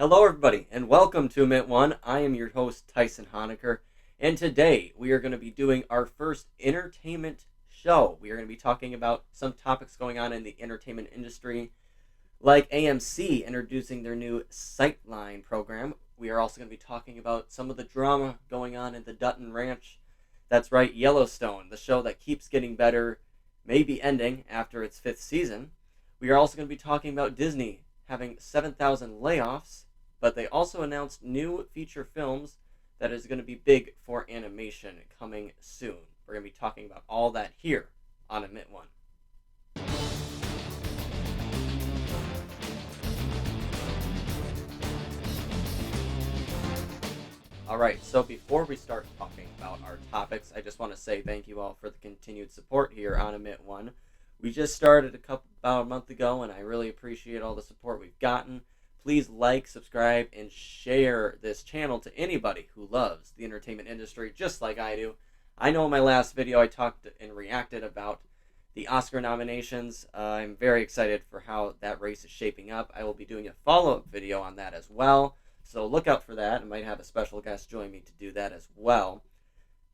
Hello, everybody, and welcome to Mint One. I am your host, Tyson Hohenecker, and today we are going to be doing our first entertainment show. We are going to be talking about some topics going on in the entertainment industry, like AMC introducing their new Sightline program. We are also going to be talking about some of the drama going on in the Dutton Ranch. That's right, Yellowstone, the show that keeps getting better, may be ending after its fifth season. We are also going to be talking about Disney having 7,000 layoffs, but they also announced new feature films that is going to be big for animation coming soon. We're going to be talking about all that here on Mint One. Alright, so before we start talking about our topics, I just want to say thank you all for the continued support here on Mint One. We just started about a month ago, and I really appreciate all the support we've gotten. Please like, subscribe, and share this channel to anybody who loves the entertainment industry just like I do. I know in my last video I talked and reacted about the Oscar nominations. I'm very excited for how that race is shaping up. I will be doing a follow-up video on that as well, so look out for that. I might have a special guest join me to do that as well.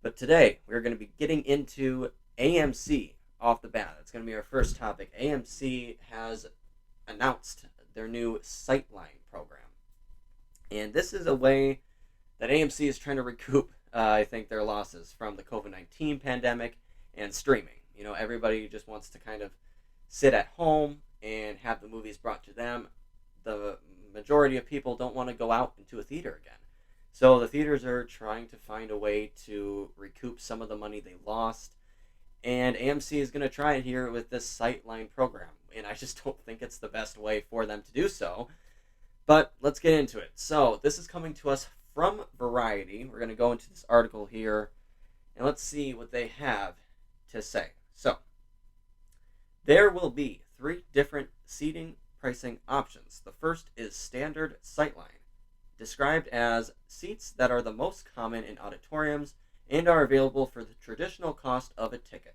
But today, we're going to be getting into AMC. Off the bat, that's going to be our first topic. AMC has announced their new Sightline program, and this is a way that AMC is trying to recoup, I think, their losses from the COVID-19 pandemic and streaming. You know, everybody just wants to kind of sit at home and have the movies brought to them. The majority of people don't want to go out into a theater again, so the theaters are trying to find a way to recoup some of the money they lost. And AMC is going to try it here with this Sightline program. And I just don't think it's the best way for them to do so. But let's get into it. So this is coming to us from Variety. We're going to go into this article here. And let's see what they have to say. So there will be 3 different seating pricing options. The first is Standard Sightline, described as seats that are the most common in auditoriums and are available for the traditional cost of a ticket.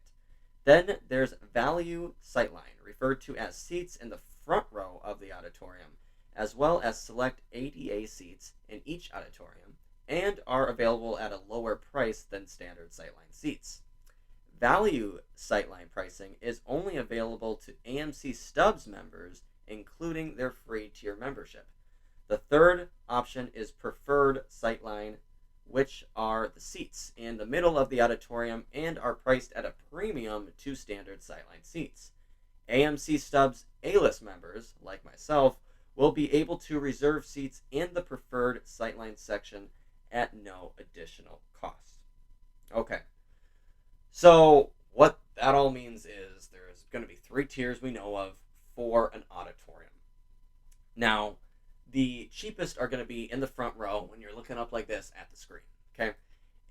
Then there's Value Sightline, referred to as seats in the front row of the auditorium, as well as select ADA seats in each auditorium, and are available at a lower price than standard Sightline seats. Value Sightline pricing is only available to AMC Stubs members, including their free tier membership. The third option is Preferred Sightline, which are the seats in the middle of the auditorium and are priced at a premium to standard Sightline seats. AMC Stubs A-list members, like myself, will be able to reserve seats in the Preferred Sightline section at no additional cost. Okay, so what that all means is there's going to be 3 tiers we know of for an auditorium. Now, the cheapest are going to be in the front row when you're looking up like this at the screen, okay?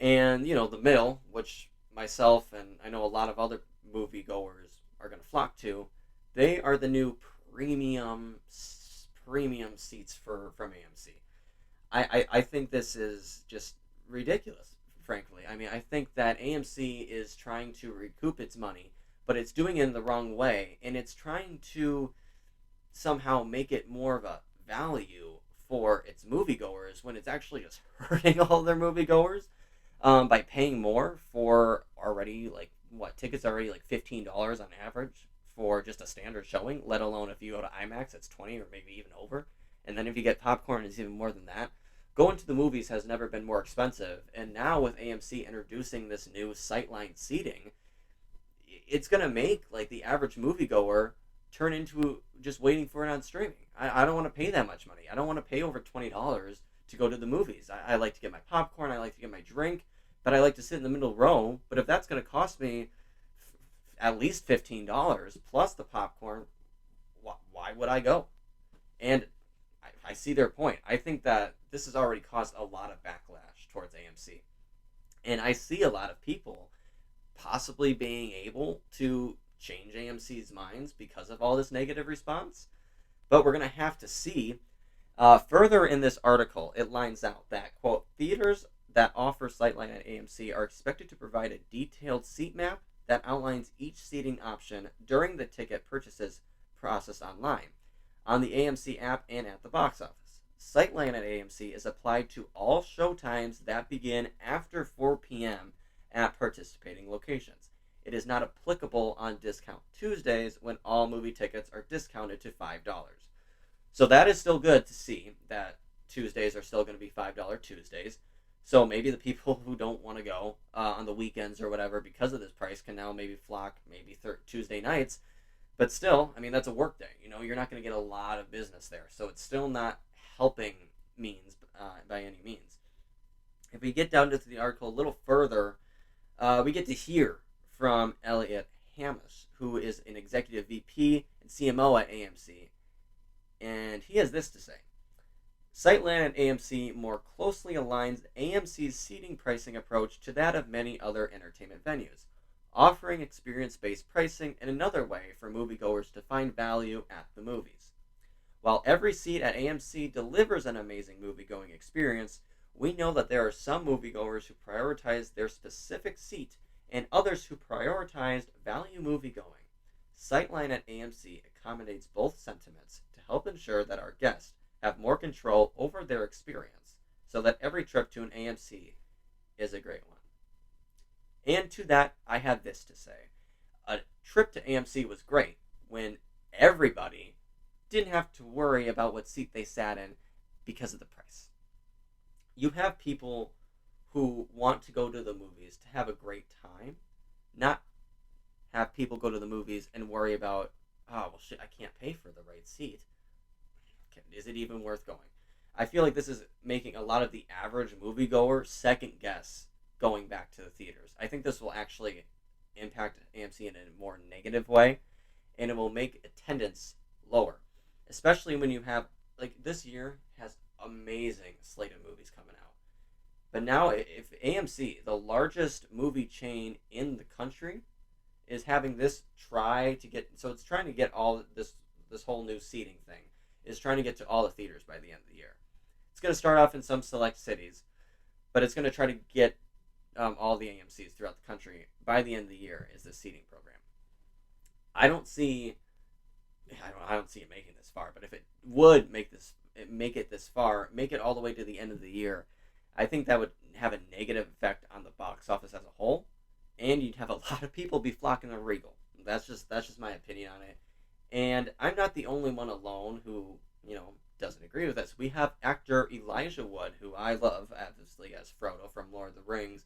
And, you know, the middle, which myself and I know a lot of other moviegoers are going to flock to, they are the new premium seats from AMC. I think this is just ridiculous, frankly. I mean, I think that AMC is trying to recoup its money, but it's doing it in the wrong way, and it's trying to somehow make it more of a value for its moviegoers when it's actually just hurting all their moviegoers by paying more for already tickets already like $15 on average for just a standard showing, let alone if you go to IMAX it's 20 or maybe even over, and then if you get popcorn it's even more than that. Going to the movies has never been more expensive, and now with AMC introducing this new Sightline seating, it's gonna make like the average moviegoer turn into just waiting for it on streaming. I don't want to pay that much money. I don't want to pay over $20 to go to the movies. I like to get my popcorn, I like to get my drink, but I like to sit in the middle row. But if that's going to cost me at least $15 plus the popcorn, why would I go? And I see their point. I think that this has already caused a lot of backlash towards AMC. And I see a lot of people possibly being able to change AMC's minds because of all this negative response. But we're going to have to see. Further in this article, it lines out that, quote, theaters that offer Sightline at AMC are expected to provide a detailed seat map that outlines each seating option during the ticket purchases process online, on the AMC app, and at the box office. Sightline at AMC is applied to all showtimes that begin after 4 p.m. at participating locations. It is not applicable on Discount Tuesdays when all movie tickets are discounted to $5. So that is still good to see that Tuesdays are still going to be $5 Tuesdays. So maybe the people who don't want to go on the weekends or whatever because of this price can now maybe flock maybe Tuesday nights. But still, I mean, that's a work day. You're not going to get a lot of business there. So it's still not helping means by any means. If we get down to the article a little further, we get to hear from Elliot Hamish, who is an executive VP and CMO at AMC. And he has this to say. Sightline at AMC more closely aligns AMC's seating pricing approach to that of many other entertainment venues, offering experience-based pricing and another way for moviegoers to find value at the movies. While every seat at AMC delivers an amazing moviegoing experience, we know that there are some moviegoers who prioritize their specific seat and others who prioritize value moviegoing. Sightline at AMC accommodates both sentiments to help ensure that our guests have more control over their experience so that every trip to an AMC is a great one. And to that, I have this to say. A trip to AMC was great when everybody didn't have to worry about what seat they sat in because of the price. You have people who want to go to the movies to have a great time, not have people go to the movies and worry about, oh, well, shit, I can't pay for the right seat. Is it even worth going? I feel like this is making a lot of the average moviegoer second guess going back to the theaters. I think this will actually impact AMC in a more negative way, and it will make attendance lower, especially when you have, like, this year has amazing slate of movies coming out. But now, if AMC, the largest movie chain in the country, is having this trying to get all this whole new seating thing, is trying to get to all the theaters by the end of the year. It's going to start off in some select cities, but it's going to try to get all the AMCs throughout the country by the end of the year is the seating program. I don't see it making this far, but if it would make it this far, make it all the way to the end of the year, I think that would have a negative effect on the box office as a whole, and you'd have a lot of people be flocking to Regal. That's just my opinion on it. And I'm not the only one alone who, doesn't agree with this. We have actor Elijah Wood, who I love, obviously, as Frodo from Lord of the Rings.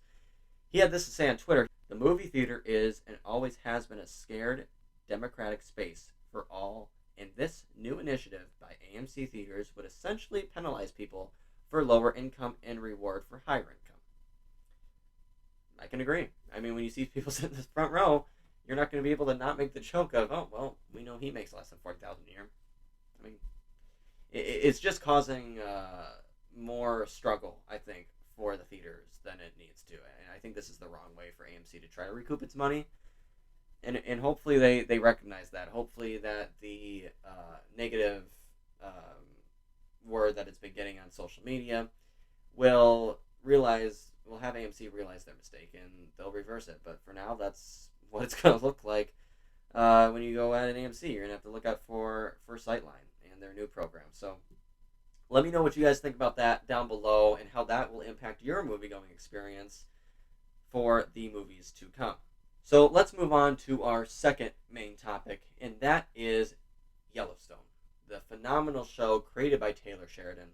He had this to say on Twitter: "The movie theater is and always has been a scared, democratic space for all, and this new initiative by AMC Theaters would essentially penalize people for lower income and reward for higher income." I can agree. I mean, when you see people sit in this front row, you're not going to be able to not make the joke of, oh, well, we know he makes less than $40,000 a year. I mean, it's just causing more struggle, I think, for the theaters than it needs to. And I think this is the wrong way for AMC to try to recoup its money. And hopefully they recognize that. Hopefully that the negative word that it's been getting on social media will have AMC realize their mistake, and they'll reverse it. But for now, that's what it's going to look like when you go at an AMC. You're going to have to look out for Sightline and their new program. So let me know what you guys think about that down below and how that will impact your movie-going experience for the movies to come. So let's move on to our second main topic, and that is Yellowstone, the phenomenal show created by Taylor Sheridan,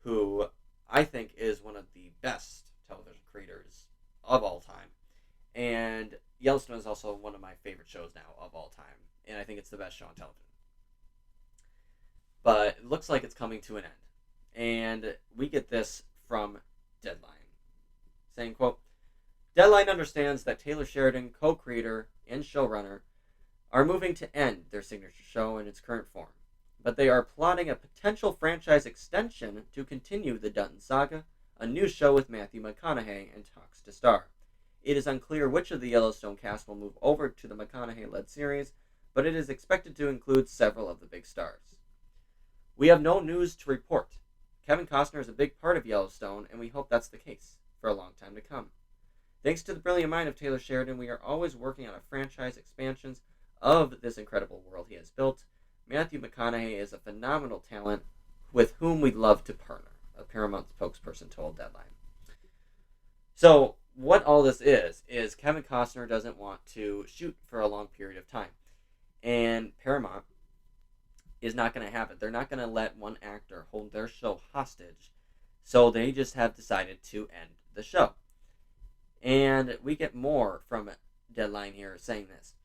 who I think is one of the best television creators of all time. And Yellowstone is also one of my favorite shows now of all time, and I think it's the best show on television. But it looks like it's coming to an end. And we get this from Deadline, saying, quote, "Deadline understands that Taylor Sheridan, co-creator and showrunner, are moving to end their signature show in its current form, but they are plotting a potential franchise extension to continue the Dutton saga, a new show with Matthew McConaughey and talks to star. It is unclear which of the Yellowstone cast will move over to the McConaughey-led series, but it is expected to include several of the big stars. We have no news to report. Kevin Costner is a big part of Yellowstone, and we hope that's the case for a long time to come. Thanks to the brilliant mind of Taylor Sheridan, we are always working on a franchise expansions of this incredible world he has built. Matthew McConaughey is a phenomenal talent with whom we'd love to partner, a Paramount spokesperson told Deadline. So what all this is Kevin Costner doesn't want to shoot for a long period of time. And Paramount is not going to have it. They're not going to let one actor hold their show hostage. So they just have decided to end the show. And we get more from Deadline here saying this.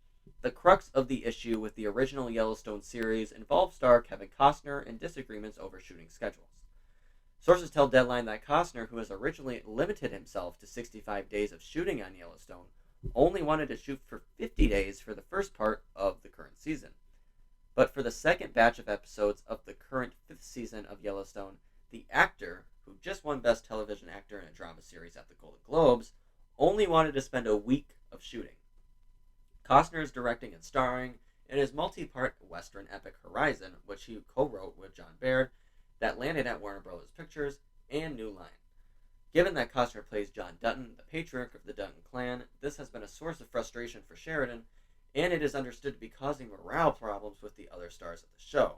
The crux of the issue with the original Yellowstone series involved star Kevin Costner and disagreements over shooting schedules. Sources tell Deadline that Costner, who has originally limited himself to 65 days of shooting on Yellowstone, only wanted to shoot for 50 days for the first part of the current season. But for the second batch of episodes of the current 5th season of Yellowstone, the actor, who just won Best Television Actor in a Drama Series at the Golden Globes, only wanted to spend a week of shooting. Costner is directing and starring in his multi-part Western epic Horizon, which he co-wrote with John Baird, that landed at Warner Bros. Pictures and New Line. Given that Costner plays John Dutton, the patriarch of the Dutton clan, this has been a source of frustration for Sheridan, and it is understood to be causing morale problems with the other stars of the show.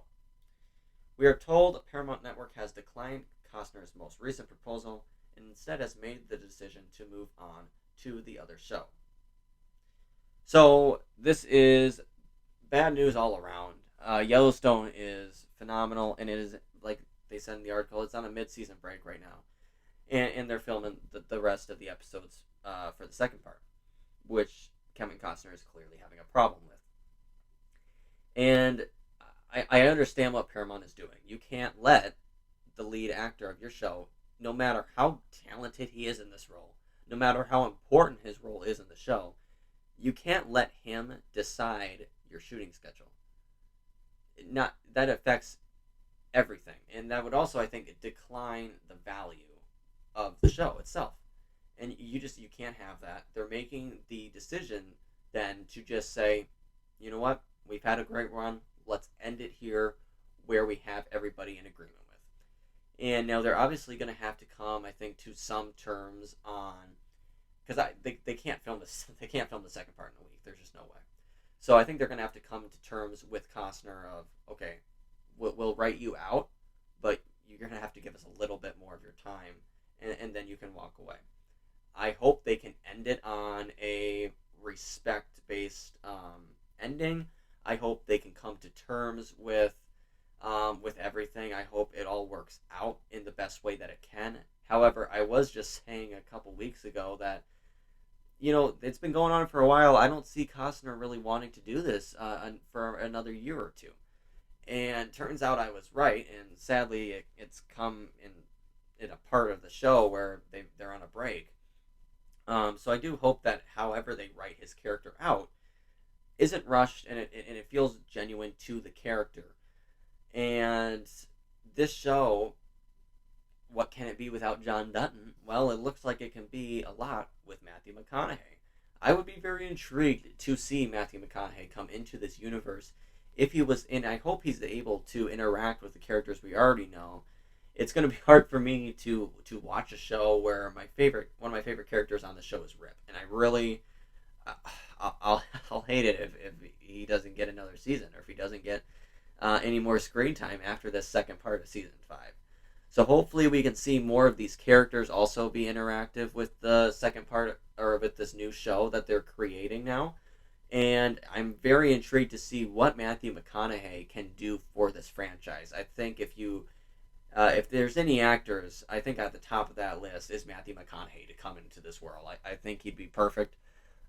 We are told Paramount Network has declined Costner's most recent proposal and instead has made the decision to move on to the other show. So this is bad news all around. Yellowstone is phenomenal, and it is, like they said in the article, it's on a mid-season break right now. And they're filming the rest of the episodes for the second part, which Kevin Costner is clearly having a problem with. And I understand what Paramount is doing. You can't let the lead actor of your show, no matter how talented he is in this role, no matter how important his role is in the show, you can't let him decide your shooting schedule. That affects everything, and that would also, I think, decline the value of the show itself. And you can't have that. They're making the decision then to just say, you know what, we've had a great run, let's end it here where we have everybody in agreement with. And now they're obviously going to have to come, I think, to some terms on, because they can't film this. They can't film the second part in a week. There's just no way. So I think they're going to have to come to terms with Costner of, okay, we'll write you out, but you're going to have to give us a little bit more of your time, and then you can walk away. I hope they can end it on a respect-based ending. I hope they can come to terms with everything. I hope it all works out in the best way that it can. However, I was just saying a couple weeks ago that, it's been going on for a while. I don't see Costner really wanting to do this for another year or two. And turns out I was right, and sadly it's come in a part of the show where they're on a break. So I do hope that however they write his character out isn't rushed, and it feels genuine to the character. And this show, what can it be without John Dutton? Well, it looks like it can be a lot with Matthew McConaughey. I would be very intrigued to see Matthew McConaughey come into this universe if he was in. I hope he's able to interact with the characters we already know. It's going to be hard for me to watch a show where one of my favorite characters on the show is Rip, and I really, I'll hate it if he doesn't get another season, or if he doesn't get any more screen time after this second part of season 5. So hopefully we can see more of these characters also be interactive with the second part, or with this new show that they're creating now. And I'm very intrigued to see what Matthew McConaughey can do for this franchise. I think if there's any actors, I think at the top of that list is Matthew McConaughey to come into this world. I think he'd be perfect.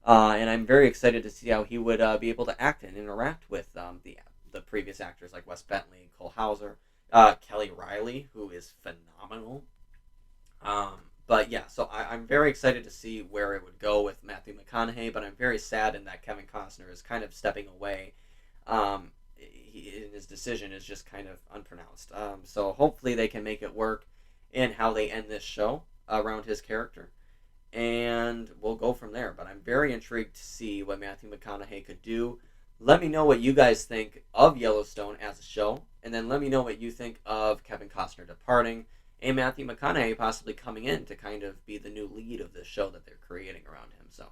And I'm very excited to see how he would be able to act and interact with the previous actors like Wes Bentley, Cole Hauser, Kelly Riley, who is phenomenal. But yeah, so I'm very excited to see where it would go with Matthew McConaughey, but I'm very saddened that Kevin Costner is kind of stepping away. His decision is just kind of unpronounced. So hopefully they can make it work in how they end this show around his character. And we'll go from there. But I'm very intrigued to see what Matthew McConaughey could do. Let me know what you guys think of Yellowstone as a show. And then let me know what you think of Kevin Costner departing and Matthew McConaughey possibly coming in to kind of be the new lead of this show that they're creating around him. So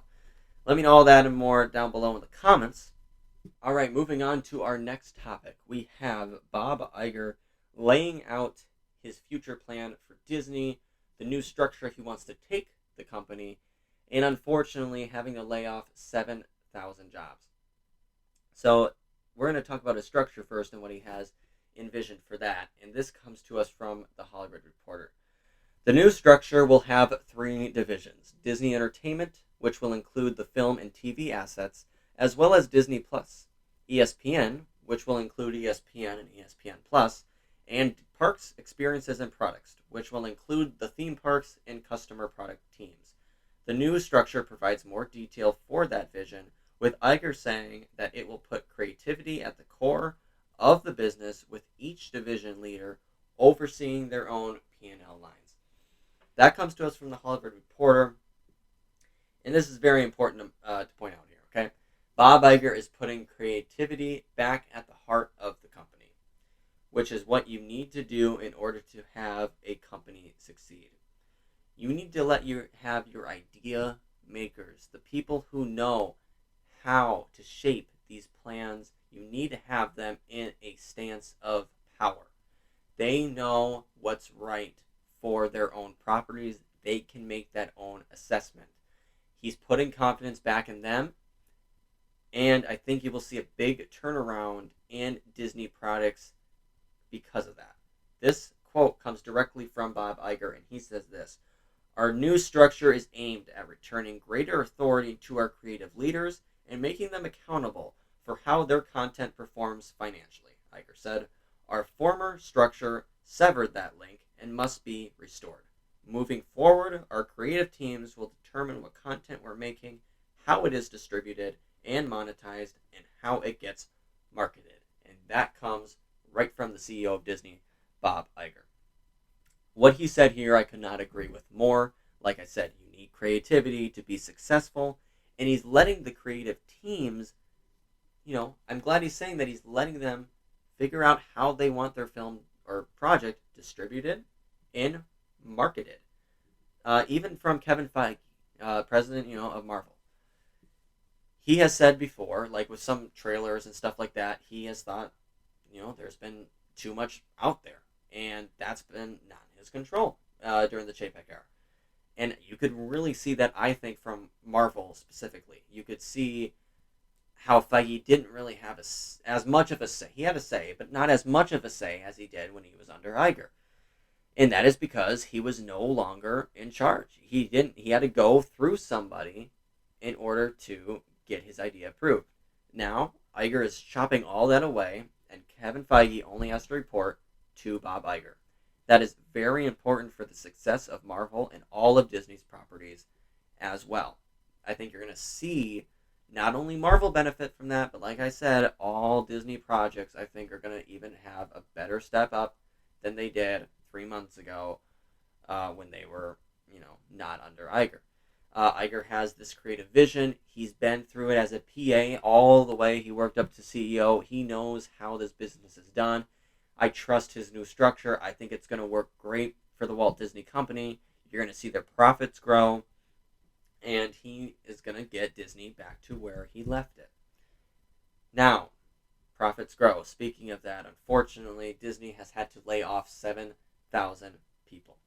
let me know all that and more down below in the comments. All right, moving on to our next topic. We have Bob Iger laying out his future plan for Disney, the new structure he wants to take the company, and unfortunately having to lay off 7,000 jobs. So we're going to talk about his structure first and what he has envisioned for that. And this comes to us from the Hollywood Reporter. The new structure will have 3 divisions: Disney Entertainment, which will include the film and TV assets, as well as Disney Plus; ESPN, which will include ESPN and ESPN Plus; and Parks, Experiences, and Products, which will include the theme parks and customer product teams. The new structure provides more detail for that vision, with Iger saying that it will put creativity at the core of the business, with each division leader overseeing their own P&L lines. That comes to us from the Hollywood Reporter, and this is very important to point out here, okay? Bob Iger is putting creativity back at the heart of the company, which is what you need to do in order to have a company succeed. You need to have your idea makers, the people who know how to shape these plans. You need to have them in a stance of power. They know what's right for their own properties. They can make that own assessment. He's putting confidence back in them, and I think you will see a big turnaround in Disney products because of that. This quote comes directly from Bob Iger, and he says this: "Our new structure is aimed at returning greater authority to our creative leaders and making them accountable for how their content performs financially," Iger said. "Our former structure severed that link and must be restored. Moving forward, our creative teams will determine what content we're making, how it is distributed and monetized, and how it gets marketed." And that comes right from the CEO of Disney, Bob Iger. What he said here, I could not agree with more. Like I said, you need creativity to be successful, and he's letting the creative teams, I'm glad he's saying that he's letting them figure out how they want their film or project distributed and marketed. Even from Kevin Feige, president, of Marvel. He has said before, like with some trailers and stuff like that, he has thought, there's been too much out there, and that's been not in his control during the Chapek era. And you could really see that, I think, from Marvel specifically. You could see how Feige didn't really have as much of a say. He had a say, but not as much of a say as he did when he was under Iger. And that is because he was no longer in charge. He had to go through somebody in order to get his idea approved. Now, Iger is chopping all that away, and Kevin Feige only has to report to Bob Iger. That is very important for the success of Marvel and all of Disney's properties as well. I think you're going to see not only Marvel benefit from that, but like I said, all Disney projects, I think, are going to even have a better step up than they did 3 months ago when they were, not under Iger. Iger has this creative vision. He's been through it as a PA all the way. He worked up to CEO. He knows how this business is done. I trust his new structure. I think it's going to work great for the Walt Disney Company. You're going to see their profits grow, and he is going to get Disney back to where he left it. Now, profits grow. Speaking of that, unfortunately, Disney has had to lay off 7,000 people.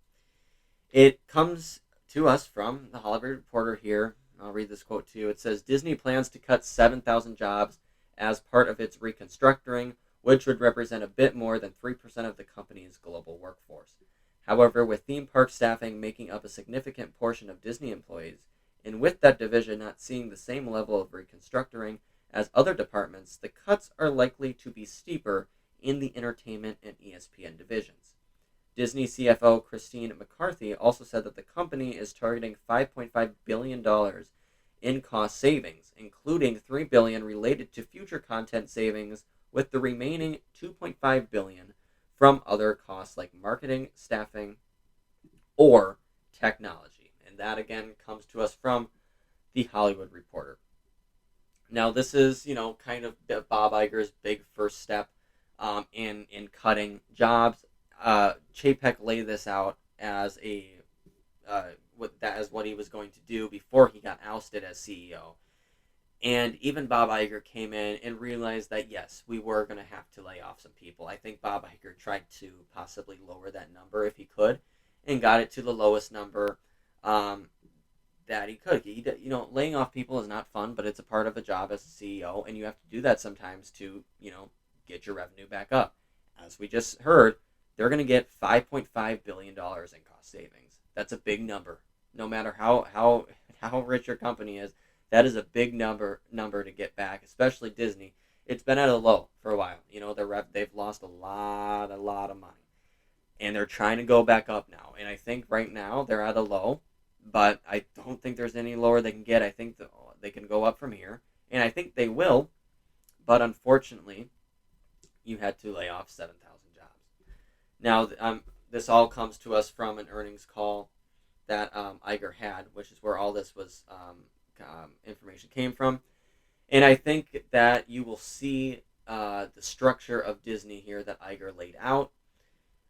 It comes to us from the Hollywood Reporter here. I'll read this quote to you. It says, "Disney plans to cut 7,000 jobs as part of its reconstructing, which would represent a bit more than 3% of the company's global workforce. However, with theme park staffing making up a significant portion of Disney employees, and with that division not seeing the same level of reconstructing as other departments, the cuts are likely to be steeper in the entertainment and ESPN divisions." Disney CFO Christine McCarthy also said that the company is targeting $5.5 billion in cost savings, including $3 billion related to future content savings, with the remaining $2.5 billion from other costs like marketing, staffing, or technology. And that again comes to us from the Hollywood Reporter. Now this is, kind of Bob Iger's big first step in cutting jobs. Chapek laid this out as as what he was going to do before he got ousted as CEO. And even Bob Iger came in and realized that, yes, we were going to have to lay off some people. I think Bob Iger tried to possibly lower that number if he could and got it to the lowest number um, that he could. Laying off people is not fun, but it's a part of a job as a CEO, and you have to do that sometimes to, get your revenue back up. As we just heard, they're going to get $5.5 billion in cost savings. That's a big number. No matter how rich your company is, that is a big number to get back, especially Disney. It's been at a low for a while. They've lost a lot of money, and they're trying to go back up now. And I think right now they're at a low, but I don't think there's any lower they can get. I think they can go up from here, and I think they will. But unfortunately, you had to lay off 7,000 jobs. Now, this all comes to us from an earnings call that Iger had, which is where all this was information came from. And I think that you will see the structure of Disney here that Iger laid out.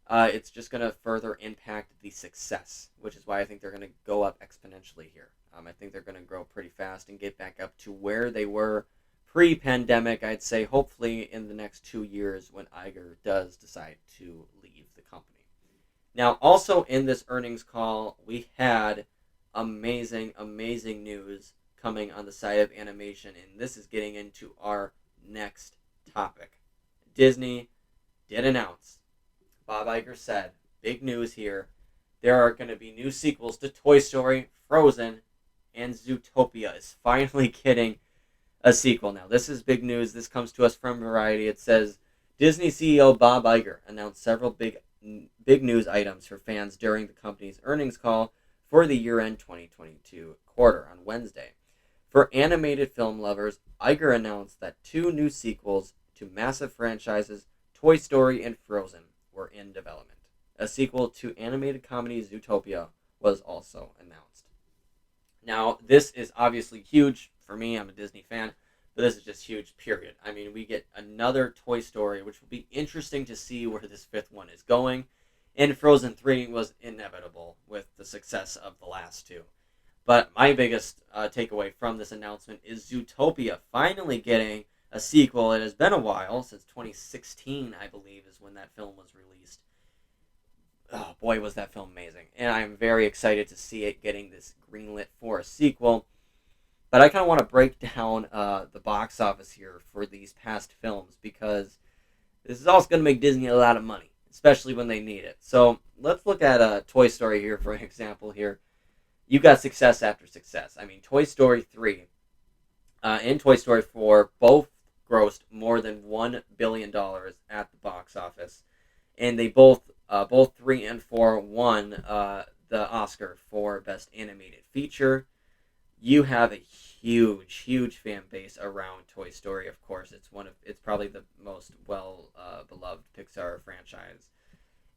It's just going to further impact the success, which is why I think they're going to go up exponentially here. I think they're going to grow pretty fast and get back up to where they were pre-pandemic. I'd say hopefully in the next 2 years when Iger does decide to leave the company. Now, also in this earnings call, we had amazing news coming on the side of animation, and this is getting into our next topic. Disney did announce, Bob Iger said, big news here, there are going to be new sequels to Toy Story, Frozen, and Zootopia is finally getting a sequel. Now, this is big news. This comes to us from Variety. It says, Disney CEO Bob Iger announced several big news items for fans during the company's earnings call for the year-end 2022 quarter on Wednesday. For animated film lovers, Iger announced that 2 new sequels to massive franchises, Toy Story and Frozen, were in development. A sequel to animated comedy Zootopia was also announced. Now, this is obviously huge for me. I'm a Disney fan, but this is just huge, period. I mean, we get another Toy Story, which will be interesting to see where this 5th one is going. And Frozen 3 was inevitable with the success of the last 2. But my biggest takeaway from this announcement is Zootopia finally getting a sequel. It has been a while, since 2016, I believe, is when that film was released. Oh boy, was that film amazing. And I'm very excited to see it getting this greenlit for a sequel. But I kind of want to break down the box office here for these past films, because this is also going to make Disney a lot of money, especially when they need it. So let's look at Toy Story here for an example here. You got success after success. I mean, Toy Story 3 and Toy Story 4 both grossed more than $1 billion at the box office. And they both 3 and 4 won the Oscar for Best Animated Feature. You have a huge fan base around Toy Story. Of course, it's probably the most beloved Pixar franchise.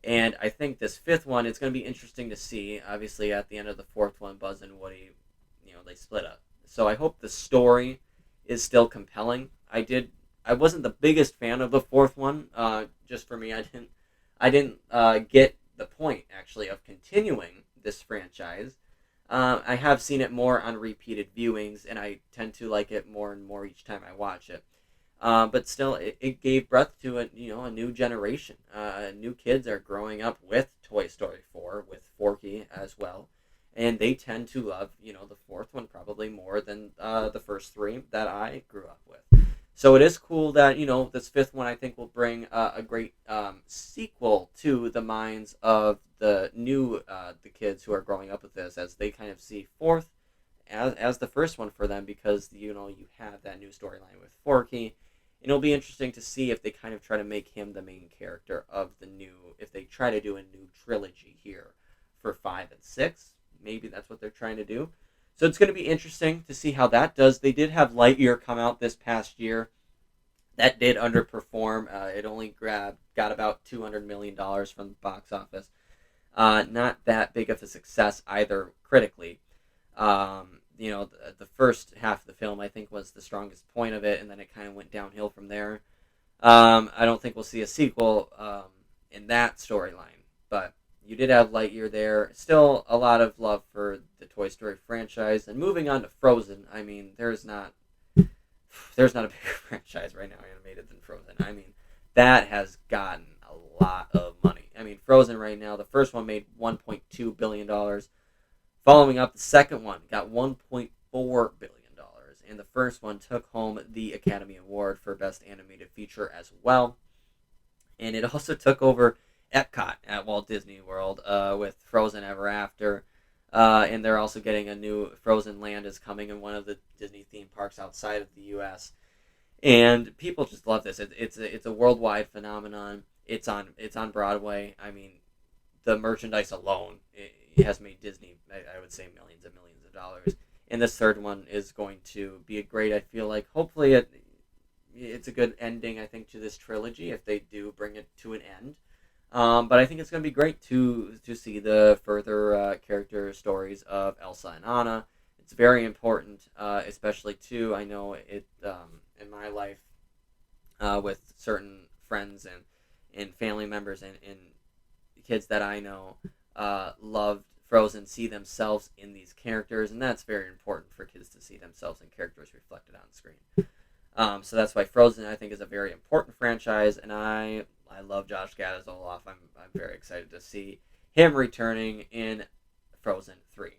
And I think this 5th one, it's going to be interesting to see. Obviously, at the end of the 4th one, Buzz and Woody, they split up. So I hope the story is still compelling. I wasn't the biggest fan of the 4th one. Just for me, I didn't get the point actually of continuing this franchise. I have seen it more on repeated viewings, and I tend to like it more and more each time I watch it. But still, it gave birth to a new generation. New kids are growing up with Toy Story 4, with Forky as well, and they tend to love the 4th one probably more than the first 3 that I grew up with. So it is cool that this 5th one I think will bring a great sequel to the minds of the kids who are growing up with this, as they kind of see 4th as the first one for them, because you have that new storyline with Forky. And it'll be interesting to see if they kind of try to make him the main character of if they try to do a new trilogy here for 5 and 6. Maybe that's what they're trying to do. So it's going to be interesting to see how that does. They did have Lightyear come out this past year. That did underperform. It only got about $200 million from the box office. Not that big of a success either critically. The first half of the film, I think, was the strongest point of it, and then it kind of went downhill from there. I don't think we'll see a sequel in that storyline, but you did have Lightyear there. Still a lot of love for the Toy Story franchise. And moving on to Frozen, I mean, there's not there's not a bigger franchise right now animated than Frozen. I mean, that has gotten a lot of money. I mean, Frozen right now, the first one made $1.2 billion. Following up, the second one got $1.4 billion. And the first one took home the Academy Award for Best Animated Feature as well. And it also took over Epcot at Walt Disney World with Frozen Ever After. And they're also getting a new Frozen Land is coming in one of the Disney theme parks outside of the U.S. And people just love this. It's a worldwide phenomenon. It's on Broadway. I mean, the merchandise alone it has made Disney, I would say, millions and millions of dollars. And this third one is going to be a great. I feel like hopefully it's a good ending. I think to this trilogy if they do bring it to an end. But I think it's going to be great to see the further character stories of Elsa and Anna. It's very important, especially too. I know it in my life with certain friends and family members and kids that I know loved Frozen, see themselves in these characters, and that's very important for kids to see themselves in characters reflected on screen. So that's why Frozen, I think, is a very important franchise, and I love Josh Gad as Olaf. I'm very excited to see him returning in Frozen 3.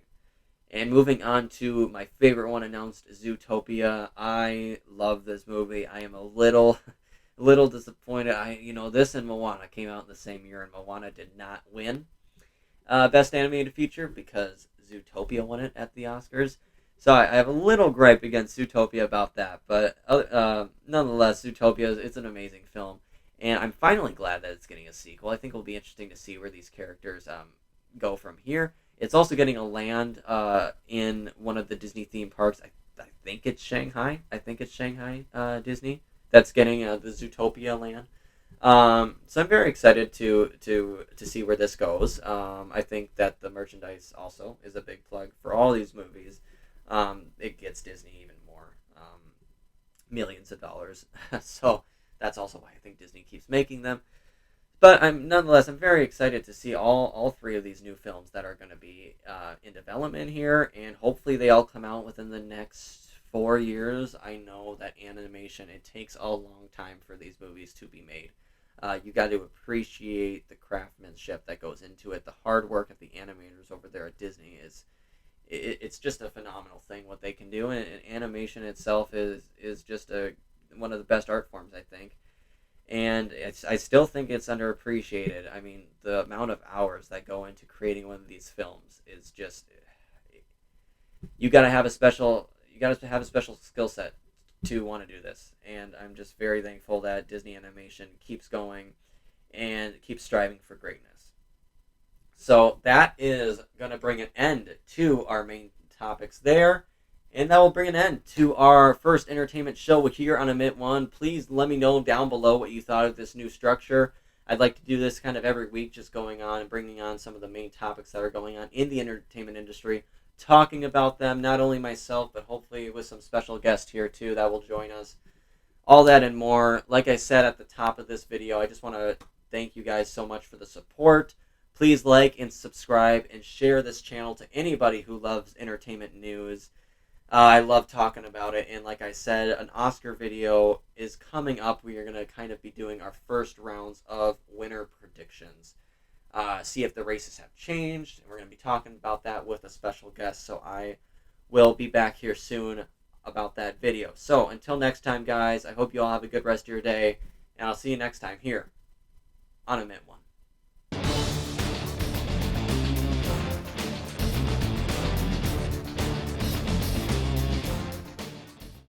And moving on to my favorite one announced, Zootopia. I love this movie. I am a little disappointed. This and Moana came out in the same year, and Moana did not win Best Animated Feature because Zootopia won it at the Oscars. So I have a little gripe against Zootopia about that, but nonetheless, Zootopia it's an amazing film, and I'm finally glad that it's getting a sequel. I think it'll be interesting to see where these characters go from here. It's also getting a land in one of the Disney theme parks. I think it's Shanghai. Disney that's getting the Zootopia land. So I'm very excited to see where this goes. I think that the merchandise also is a big plug for all these movies. It gets Disney even more millions of dollars. So that's also why I think Disney keeps making them. But I'm very excited to see all three of these new films that are going to be in development here, and hopefully they all come out within the next 4 years. I know that animation, it takes a long time for these movies to be made. You got to appreciate the craftsmanship that goes into it. The hard work of the animators over there at Disney it's just a phenomenal thing what they can do, and animation itself is just one of the best art forms, I think. And I still think it's underappreciated. I mean, the amount of hours that go into creating one of these films is just you got to have a special skill set to want to do this. And I'm just very thankful that Disney Animation keeps going and keeps striving for greatness. So that is going to bring an end to our main topics there. And that will bring an end to our first entertainment show here on Emit One. Please let me know down below what you thought of this new structure. I'd like to do this kind of every week, just going on and bringing on some of the main topics that are going on in the entertainment industry, talking about them, not only myself, but hopefully with some special guests here too that will join us. All that and more. Like I said at the top of this video, I just want to thank you guys so much for the support. Please like and subscribe and share this channel to anybody who loves entertainment news. I love talking about it, and like I said, an Oscar video is coming up. We are going to kind of be doing our first rounds of winner predictions. See if the races have changed, and we're going to be talking about that with a special guest, so I will be back here soon about that video. So until next time, guys, I hope you all have a good rest of your day, and I'll see you next time here on Emit One.